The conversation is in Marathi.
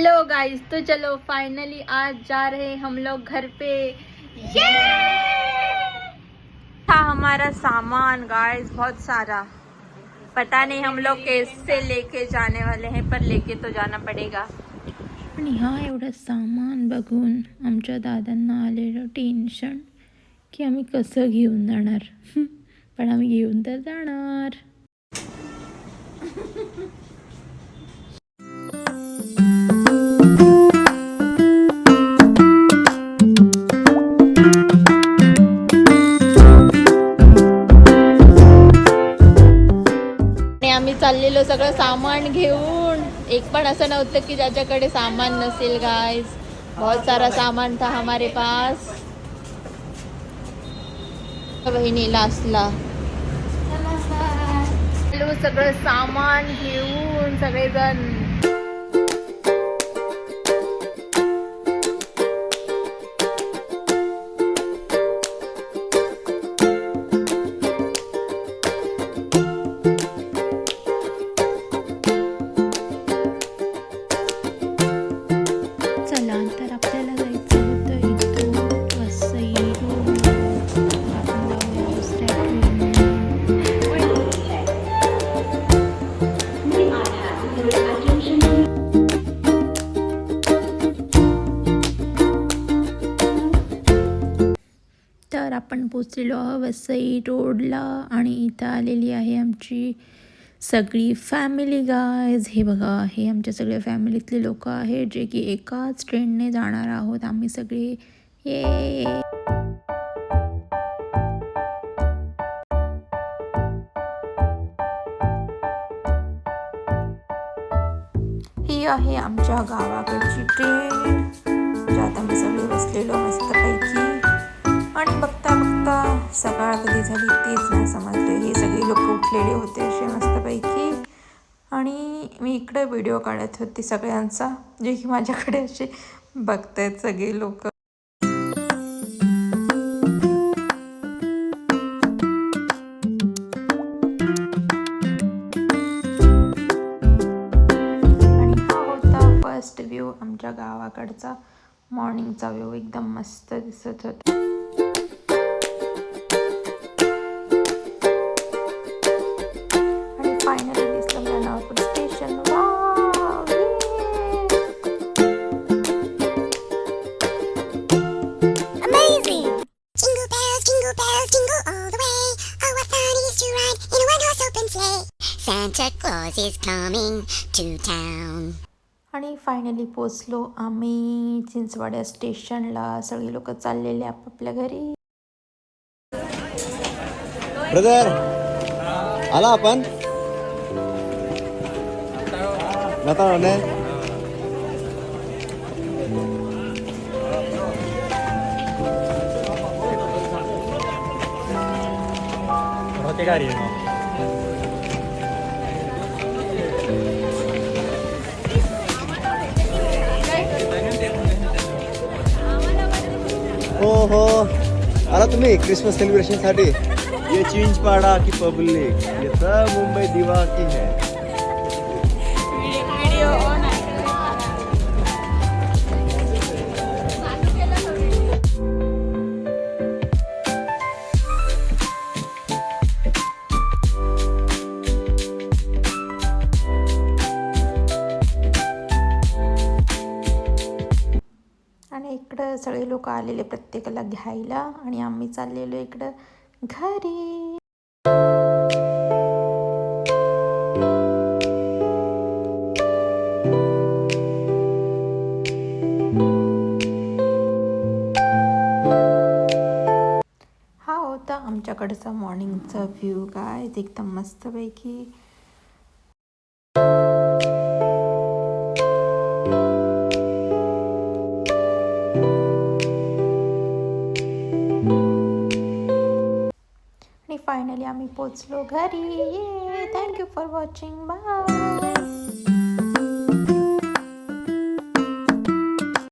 हेलो गाइस, तो चलो फाइनली आज जा रहे हैं हम लोग घर पे। ये था हमारा सामान गाइस, बहुत सारा। पता नहीं हम लोग कैसे लेके जाने वाले हैं, पर लेके तो जाना पडेगा। पण ह्या एवढं सामान बघून आमच्या दादांना आलेलं टेन्शन की आम्ही कसं घेऊन जाणार. पण आम्ही घेऊन तर जाणार. आम्ही चाललेलो सगळं सामान घेऊन. एक पण असं नव्हतं की ज्याच्याकडे सामान नसेल गाइस. बहुत सारा सामान था हमारे पास. बहिणीला असला सगळं सामान घेऊन सगळेजण. चला तर आपल्याला जायचं होतं इथून वसई रोड. आपण जाऊया दुसऱ्या तर आपण पोचलेलो आहोत वसई रोडला आणि इथं आलेली आहे आमची सगळी फॅमिली गायज. हे बघा, हे आमच्या सगळ्या फॅमिलीतले लोक आहेत जे की एकाच ट्रेनने जाणार आहोत आम्ही सगळे. ये ही आहे आमच्या गावाकडची ट्रेन ज्यात आम्ही सगळे बसलेलो मस्तपैकी. आणि बघता बघता सकाळ कधी झाली तेच नाही समजले. हे सगळे लोक उठलेले होते असे मस्तपैकी. आणि मी इकडे व्हिडिओ काढत होते सगळ्यांचा, जे की माझ्याकडे असे बघतायत सगळे लोक. आणि हा होता फर्स्ट व्ह्यू आमच्या गावाकडचा. मॉर्निंगचा व्ह्यू एकदम मस्त दिसत होता. फायनली दिसलं मला Nagpur station. Amazing! Jingle bells, jingle all the way. Oh, what fun it is to ride in a one-horse open sleigh. Santa Claus is coming to town. आणि फायनली पोचलो आम्ही चिंचवाड्या स्टेशनला. सगळे लोक चाललेले आपापल्या घरी. ब्रदर आला आपण नताळने. होते गाडी हो आला तुम्ही क्रिसमस सेलिब्रेशनसाठी. ये चिंचपाड़ा की पब्लिक, ये सब मुंबई दीवा की है. आणि इकडं सगळे लोक आलेले प्रत्येकाला घ्यायला. आणि आम्ही चाललेलो इकडं घरी. हा होता आमच्याकडचा मॉर्निंगचा व्ह्यू काय एकदम मस्तपैकी. फायनली आम्ही पोचलो घरी. Thank you for watching. बाय.